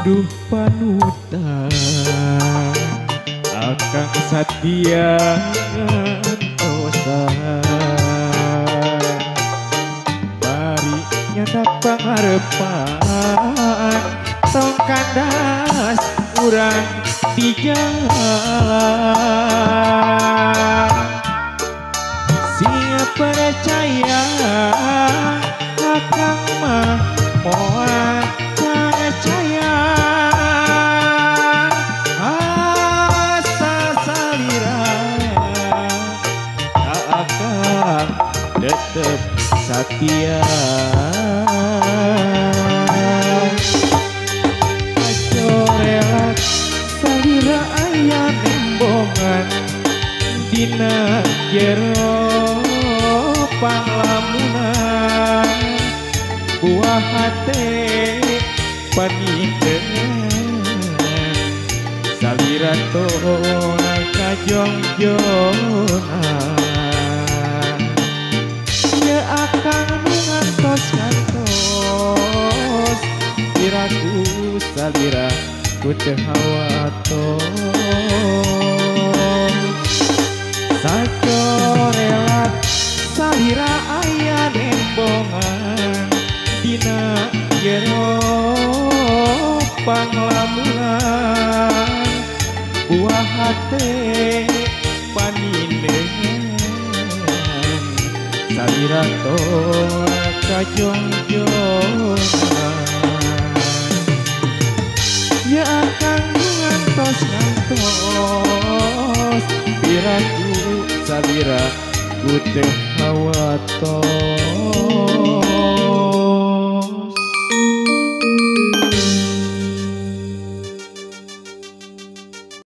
Duh panutan Akang Satya ngantosan Bari nyandak pangarepan Tong kandas urang di jalan Siap percaya Akang mah moal percaya Asa salira Akang tetep Satya Acorelak salira aya nembongan Dina jero panglamunan buah hati panindengan salira tona kajongjonan ya akang ngantos iraku salira ku teu hawatos sacorelat salira aya nembongan dina jero panglamunan buah hati panindengan salira tolak kajongjonan ya akang ngantos piraku salira ku teu hawatos